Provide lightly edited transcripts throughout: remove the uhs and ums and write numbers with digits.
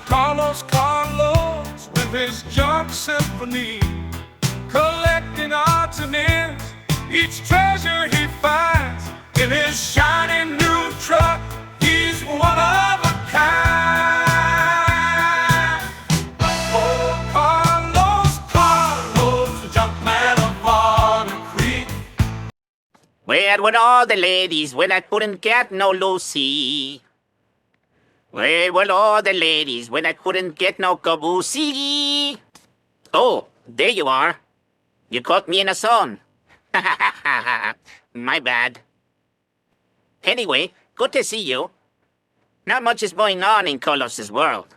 Carloads with his junk symphony, collecting odds and ends, each treasure he finds in his shiny new truck. He's one of a kind. Oh, Carloads, the junk man of Odda Creek. Where were all the ladies when I couldn't get no Lucy? Where were all the ladies when I couldn't get no Kabusi? Oh, there you are. You caught me in a song. My bad. Anyway, good to see you. Not much is going on in Carlos's world.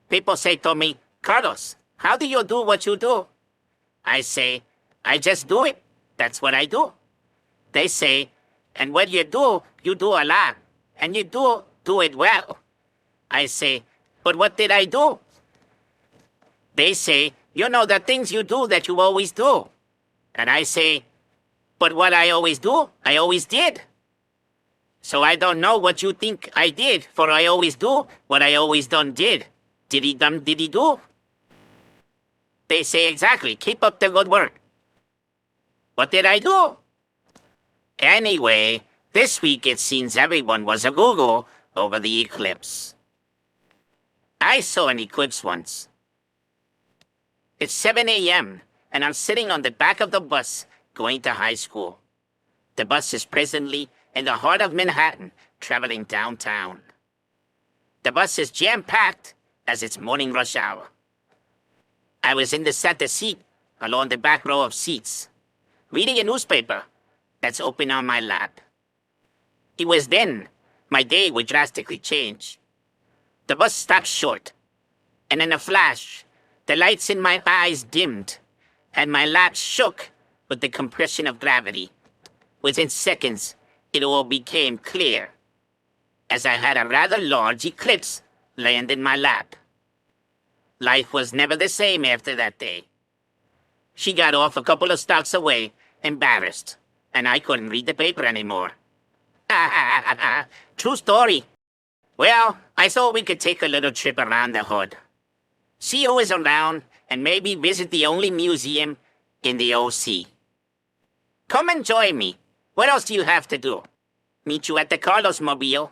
People say to me, Carlos, how do you do what you do? I say, I just do it. That's what I do. They say, and what you do a lot. And you do it well. I say, but what did I do? They say, you know the things you do that you always do. And I say, but what I always do, I always did. So I don't know what you think I did, for I always do what I always done did. Did he do? They say exactly, keep up the good work. What did I do? Anyway, this week it seems everyone was a Google over the eclipse. I saw an eclipse once. It's 7 a.m., and I'm sitting on the back of the bus going to high school. The bus is presently in the heart of Manhattan, traveling downtown. The bus is jam-packed as it's morning rush hour. I was in the center seat, along the back row of seats, reading a newspaper that's open on my lap. It was then my day would drastically change. The bus stopped short, and in a flash, the lights in my eyes dimmed, and my lap shook with the compression of gravity. Within seconds, it all became clear, as I had a rather large eclipse land in my lap. Life was never the same after that day. She got off a couple of stops away, embarrassed, and I couldn't read the paper anymore. True story. Well, I thought we could take a little trip around the hood. See who is around, and maybe visit the only museum in the OC. Come and join me. What else do you have to do? Meet you at the Carlos Mobile.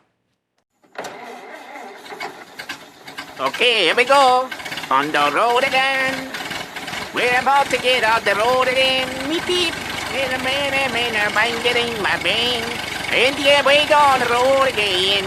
Okay, here we go. On the road again. We're about to get out the road again. Meep beep. In a minute, I'm getting my bang. And yeah, we go on the road again.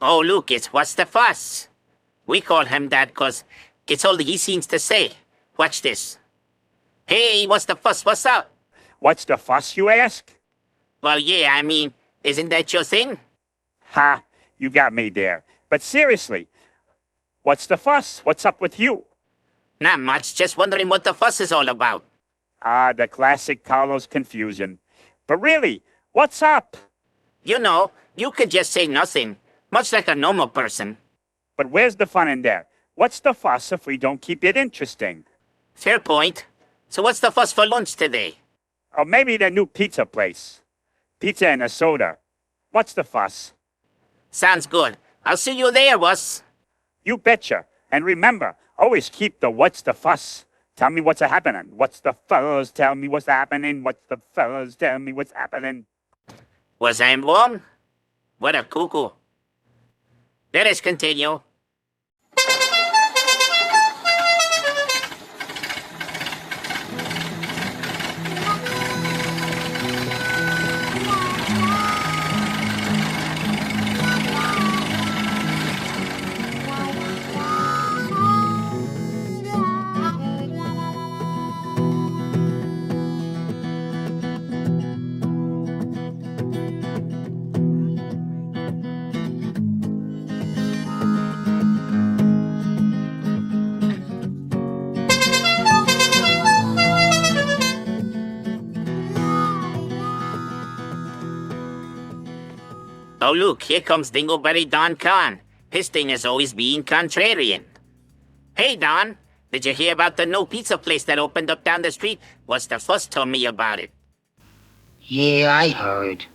Oh, Lucas, what's the fuss? We call him that 'cause it's all he seems to say. Watch this. Hey, what's the fuss? What's up? What's the fuss, you ask? Well, yeah, I mean, isn't that your thing? Ha, you got me there. But seriously, what's the fuss? What's up with you? Not much, just wondering what the fuss is all about. Ah, the classic Carlos confusion. But really, what's up? You know, you could just say nothing, much like a normal person. But where's the fun in there? What's the fuss if we don't keep it interesting? Fair point. So what's the fuss for lunch today? Or maybe the new pizza place. Pizza and a soda. What's the fuss? Sounds good. I'll see you there, Wuss. You betcha. And remember, always keep the what's the fuss. Tell me what's happening. What's the fuss? Tell me what's happening. What's the fuss? Tell me what's happening. Was I wrong? What a cuckoo. Let us continue. Oh look, here comes Dingleberry Don Khan. His thing is always being contrarian. Hey Don, did you hear about the new pizza place that opened up down the street? What's the fuss told me about it? Yeah, I heard.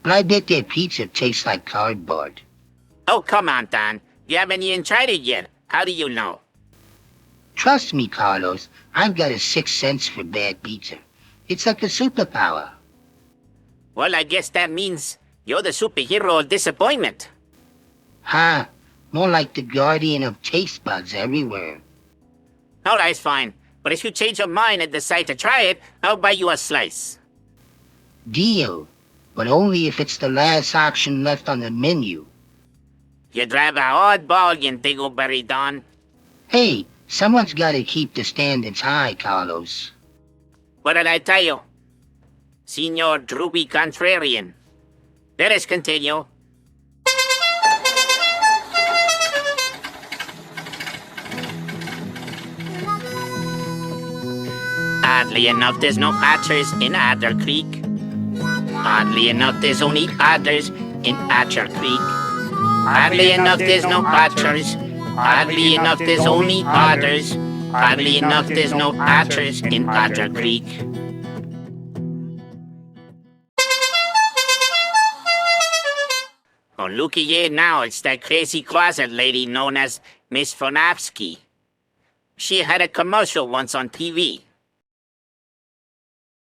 But I bet their pizza tastes like cardboard. Oh, come on, Don. You haven't even tried it yet. How do you know? Trust me, Carlos, I've got a sixth sense for bad pizza. It's like a superpower. Well, I guess that means you're the superhero of disappointment. Huh? More like the guardian of taste buds everywhere. All right, fine. But if you change your mind and decide to try it, I'll buy you a slice. Deal. But only if it's the last option left on the menu. You drive a hard bargain, Dingleberry Don. Hey, someone's gotta keep the standards high, Carlos. What did I tell you? Senor Droopy Contrarian. Let us continue. Oddly enough, there's no otters in Adder Creek. Oddly enough, there's only otters in Adder Creek. Oddly enough, there's no otters. Oddly enough, there's only otters. Oddly enough, there's no otters in Adder Creek. Oh, looky here now, it's that crazy closet lady known as Miss Fonavi. She had a commercial once on TV.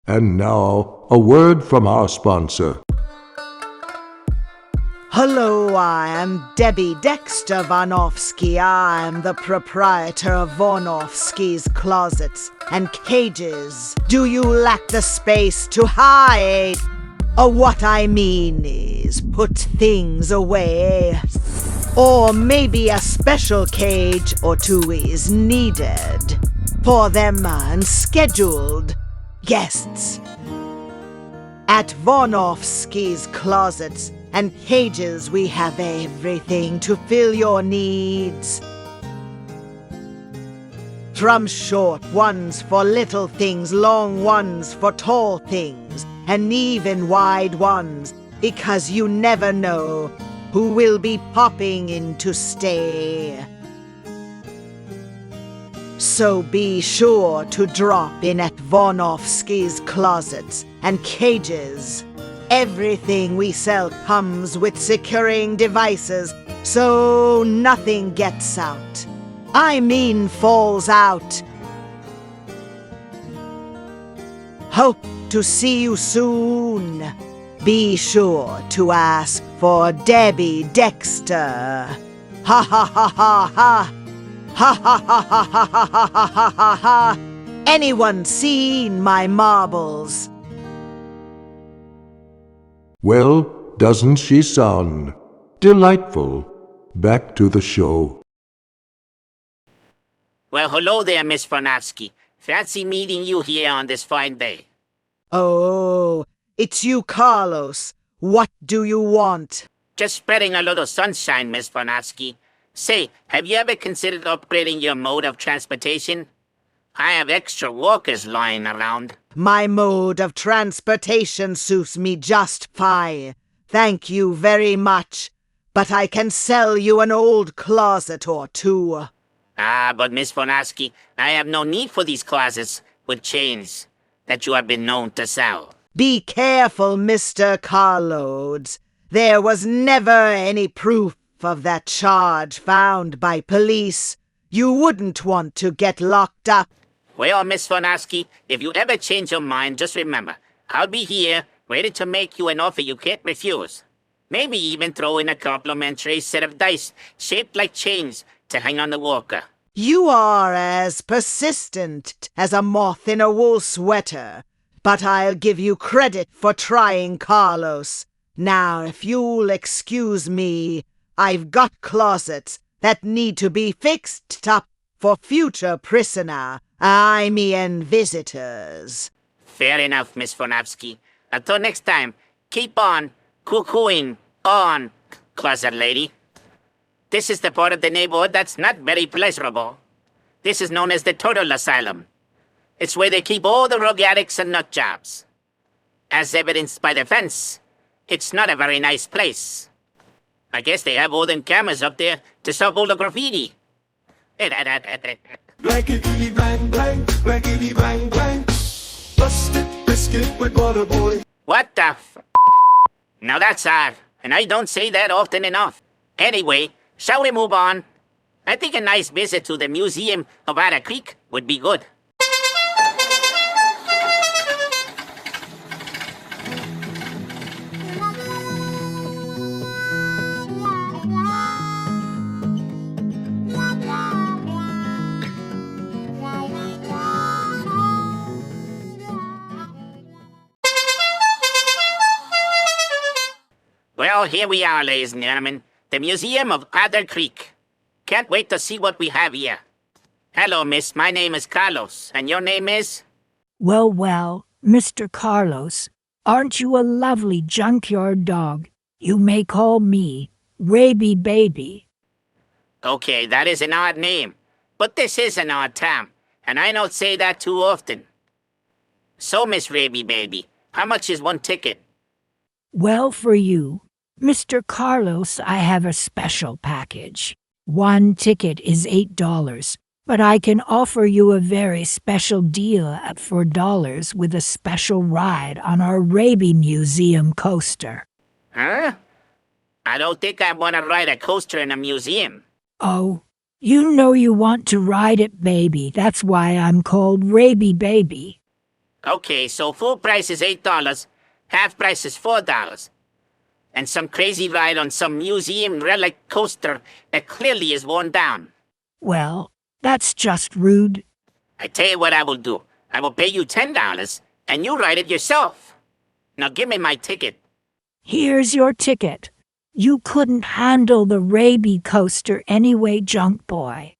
And now, a word from our sponsor. Hello, I am Debbie Dexter Vanovsky. I am the proprietor of Vanovsky's Closets and Cages. Do you lack the space to hide? Or what I mean is put things away. Or maybe a special cage or two is needed for them unscheduled guests. At Vanovsky's Closets and Cages, we have everything to fill your needs. From short ones for little things, long ones for tall things, and even wide ones, because you never know who will be popping in to stay. So be sure to drop in at Vanovsky's Closets and Cages. Everything we sell comes with securing devices, so nothing gets out. I mean falls out. Hope to see you soon. Be sure to ask for Debbie Dexter. Ha ha ha ha ha. Ha ha ha ha ha ha ha ha ha ha. Anyone seen my marbles? Well, doesn't she sound delightful? Back to the show. Well, hello there, Miss Fonavi. Fancy meeting you here on this fine day. Oh, it's you, Carlos. What do you want? Just spreading a little sunshine, Miss Fonavi. Say, have you ever considered upgrading your mode of transportation? I have extra walkers lying around. My mode of transportation suits me just fine. Thank you very much. But I can sell you an old closet or two. Ah, but Miss Fonavi, I have no need for these closets with chains that you have been known to sell. Be careful, Mr. Carloads. There was never any proof of that charge found by police. You wouldn't want to get locked up. Well, Miss Fonavi, if you ever change your mind, just remember, I'll be here, ready to make you an offer you can't refuse. Maybe even throw in a complimentary set of dice shaped like chains to hang on the walker. You are as persistent as a moth in a wool sweater, but I'll give you credit for trying, Carlos. Now, if you'll excuse me, I've got closets that need to be fixed up for future prisoner, I mean visitors. Fair enough, Miss Fonavi. Until next time, keep on cuckooing on, closet lady. This is the part of the neighborhood that's not very pleasurable. This is known as the Turtle Asylum. It's where they keep all the rogue addicts and nut jobs. As evidenced by the fence, It's not a very nice place. I guess they have all them cameras up there to stop all the graffiti. Blankety bang bang, blankety bang bang. Busted biscuit with butter, boy. What the f... Now that's odd, and I don't say that often enough. Anyway, shall we move on? I think a nice visit to the Museum of Odda Creek would be good. Well, here we are, ladies and gentlemen. The Museum of Odda Creek. Can't wait to see what we have here. Hello, miss. My name is Carlos. And your name is? Well, Mr. Carlos, aren't you a lovely junkyard dog? You may call me Raby Baby. Okay, that is an odd name. But this is an odd town. And I don't say that too often. So, Miss Raby Baby, how much is one ticket? Well, for you, Mr. Carlos, I have a special package. One ticket is $8, but I can offer you a very special deal at $4 with a special ride on our Raby Museum coaster. Huh? I don't think I want to ride a coaster in a museum. Oh, you know you want to ride it, baby. That's why I'm called Raby Baby. Okay, so full price is $8, half price is $4. And some crazy ride on some museum relic coaster that clearly is worn down. Well, that's just rude. I tell you what I will do. I will pay you $10, and you ride it yourself. Now give me my ticket. Here's your ticket. You couldn't handle the Raby coaster anyway, junk boy.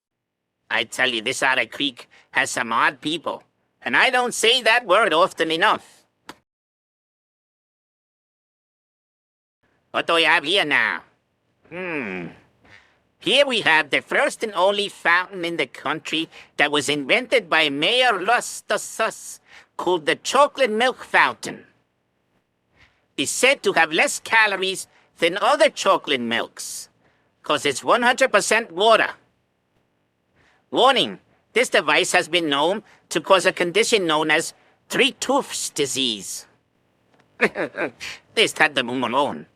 I tell you, this Odda Creek has some odd people, and I don't say that word often enough. What do we have here now? Here we have the first and only fountain in the country that was invented by Mayor Lustus, called the chocolate milk fountain. It's said to have less calories than other chocolate milks, 'cause it's 100% water. Warning, this device has been known to cause a condition known as three-tooths disease. This had them alone.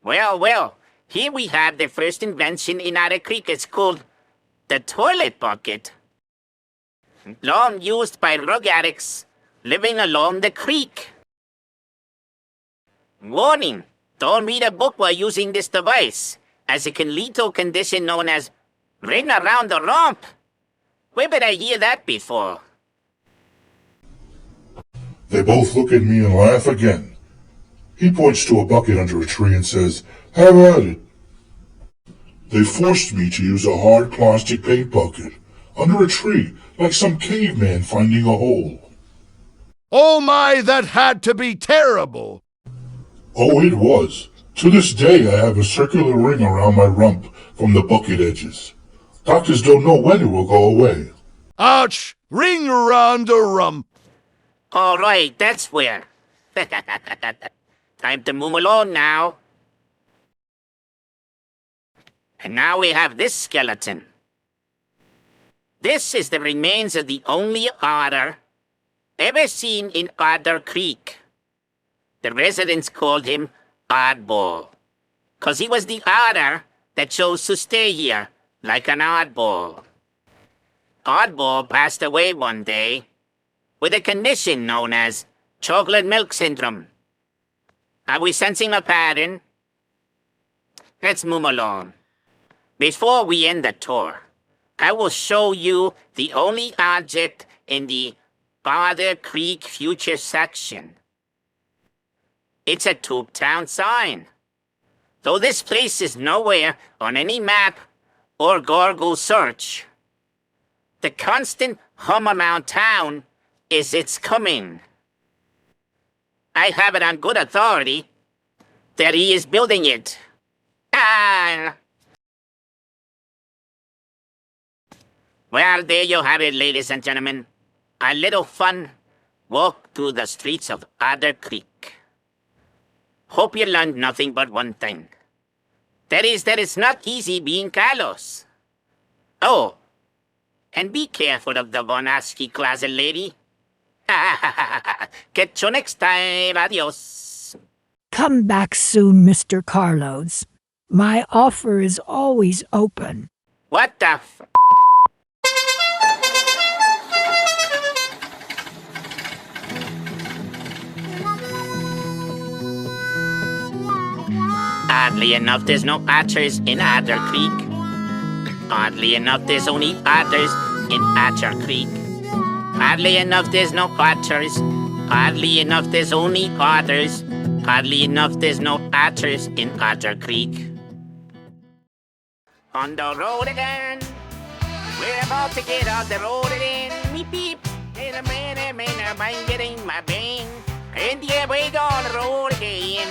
Well, here we have the first invention in Odda Creek. It's called the toilet bucket. Long used by drug addicts living along the creek. Warning, don't read a book while using this device, as it can lead to a condition known as ring around the rump. Where did I hear that before? They both look at me and laugh again. He points to a bucket under a tree and says, "Have at it." They forced me to use a hard plastic paint bucket under a tree, like some caveman finding a hole. Oh my, that had to be terrible! Oh, it was. To this day, I have a circular ring around my rump from the bucket edges. Doctors don't know when it will go away. Ouch! Ring around the rump! All right, that's where. Time to move along now. And now we have this skeleton. This is the remains of the only otter ever seen in Odda Creek. The residents called him Oddball, 'cause he was the otter that chose to stay here like an oddball. Oddball passed away one day with a condition known as chocolate milk syndrome. Are we sensing a pattern? Let's move along. Before we end the tour, I will show you the only object in the Odda Creek Future section. It's a Town sign. Though this place is nowhere on any map or Google search, the constant hum around town is its coming. I have it on good authority that he is building it. Well, there you have it, ladies and gentlemen. A little fun Walk through the streets of Odda Creek. Hope you learned nothing but one thing. That it's not easy being Carlos. Oh, and be careful of the Vonovsky closet lady. Catch you next time. Adios. Come back soon, Mr. Carloads. My offer is always open. What the f... Oddly enough, there's no otters in Odda Creek. Oddly enough, there's only otters in Odda Creek. Oddly enough, there's no otters. Oddly enough, there's only otters. Oddly enough, there's no otters in Odda Creek. On the road again. We're about to get off the road again. Beep beep. In a minute, I'm getting my bang. And yeah, we're on the road again.